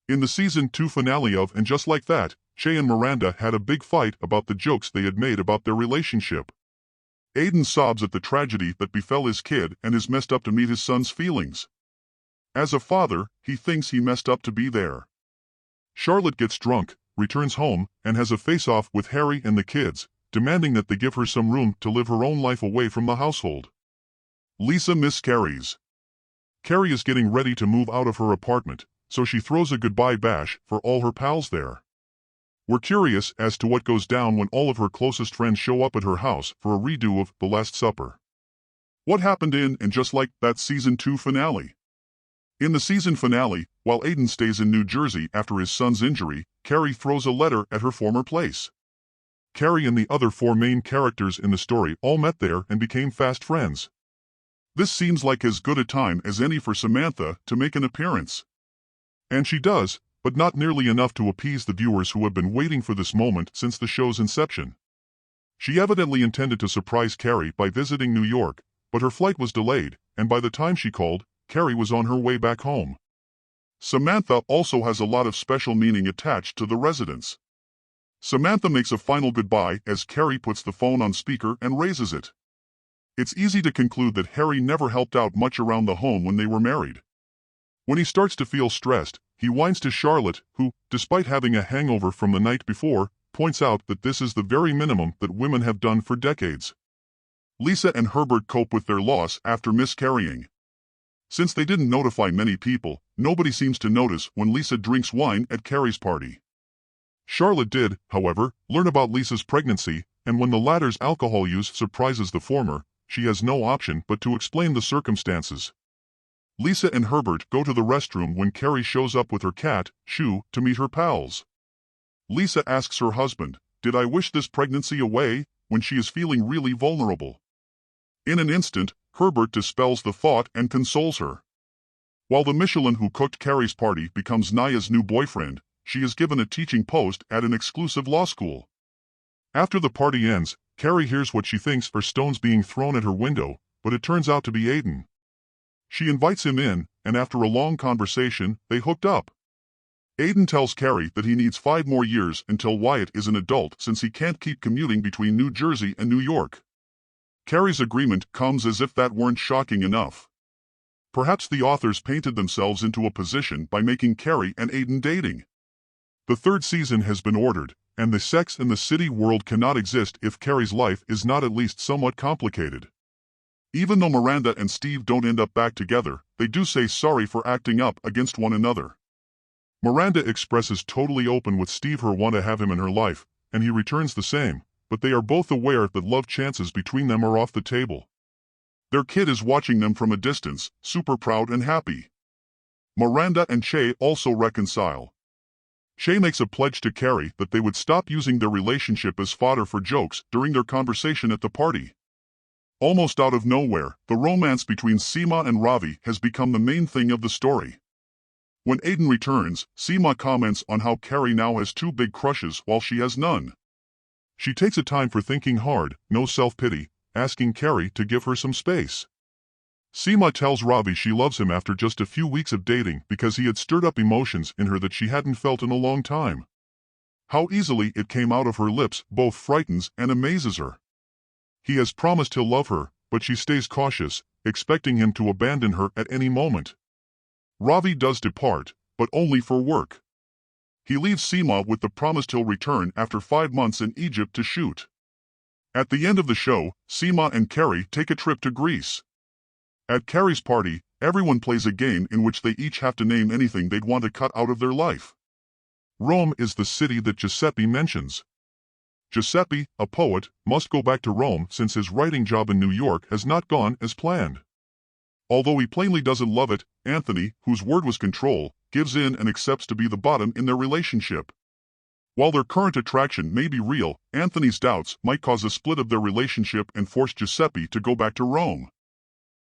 In the season 2 finale of And Just Like That, Che and Miranda had a big fight about the jokes they had made about their relationship. Aiden sobs at the tragedy that befell his kid and is messed up to meet his son's feelings. As a father, he thinks he messed up to be there. Charlotte gets drunk, returns home, and has a face-off with Harry and the kids, demanding that they give her some room to live her own life away from the household. Lisa miscarries. Carrie is getting ready to move out of her apartment, so she throws a goodbye bash for all her pals there. We're curious as to what goes down when all of her closest friends show up at her house for a redo of The Last Supper. What happened in And Just Like That season 2 finale? In the season finale, while Aiden stays in New Jersey after his son's injury, Carrie throws a letter at her former place. Carrie and the other 4 main characters in the story all met there and became fast friends. This seems like as good a time as any for Samantha to make an appearance. And she does, but not nearly enough to appease the viewers who have been waiting for this moment since the show's inception. She evidently intended to surprise Carrie by visiting New York, but her flight was delayed, and by the time she called, Carrie was on her way back home. Samantha also has a lot of special meaning attached to the residence. Samantha makes a final goodbye as Carrie puts the phone on speaker and raises it. It's easy to conclude that Harry never helped out much around the home when they were married. When he starts to feel stressed, he whines to Charlotte, who, despite having a hangover from the night before, points out that this is the very minimum that women have done for decades. Lisa and Herbert cope with their loss after miscarrying. Since they didn't notify many people, nobody seems to notice when Lisa drinks wine at Carrie's party. Charlotte did, however, learn about Lisa's pregnancy, and when the latter's alcohol use surprises the former, she has no option but to explain the circumstances. Lisa and Herbert go to the restroom when Carrie shows up with her cat, Shu, to meet her pals. Lisa asks her husband, "Did I wish this pregnancy away?" when she is feeling really vulnerable. In an instant, Herbert dispels the thought and consoles her. While the Michelin who cooked Carrie's party becomes Naya's new boyfriend, she is given a teaching post at an exclusive law school. After the party ends, Carrie hears what she thinks are stones being thrown at her window, but it turns out to be Aiden. She invites him in, and after a long conversation, they hooked up. Aiden tells Carrie that he needs 5 more years until Wyatt is an adult since he can't keep commuting between New Jersey and New York. Carrie's agreement comes as if that weren't shocking enough. Perhaps the authors painted themselves into a position by making Carrie and Aiden dating. The 3rd season has been ordered, and the Sex and the City world cannot exist if Carrie's life is not at least somewhat complicated. Even though Miranda and Steve don't end up back together, they do say sorry for acting up against one another. Miranda expresses totally open with Steve her want to have him in her life, and he returns the same, but they are both aware that love chances between them are off the table. Their kid is watching them from a distance, super proud and happy. Miranda and Che also reconcile. Che makes a pledge to Carrie that they would stop using their relationship as fodder for jokes during their conversation at the party. Almost out of nowhere, the romance between Seema and Ravi has become the main thing of the story. When Aiden returns, Seema comments on how Carrie now has 2 big crushes while she has none. She takes a time for thinking hard, no self-pity, asking Carrie to give her some space. Seema tells Ravi she loves him after just a few weeks of dating because he had stirred up emotions in her that she hadn't felt in a long time. How easily it came out of her lips both frightens and amazes her. He has promised he'll love her, but she stays cautious, expecting him to abandon her at any moment. Ravi does depart, but only for work. He leaves Seema with the promise he'll return after 5 months in Egypt to shoot. At the end of the show, Seema and Carrie take a trip to Greece. At Carrie's party, everyone plays a game in which they each have to name anything they'd want to cut out of their life. Rome is the city that Giuseppe mentions. Giuseppe, a poet, must go back to Rome since his writing job in New York has not gone as planned. Although he plainly doesn't love it, Anthony, whose word was control, gives in and accepts to be the bottom in their relationship. While their current attraction may be real, Anthony's doubts might cause a split of their relationship and force Giuseppe to go back to Rome.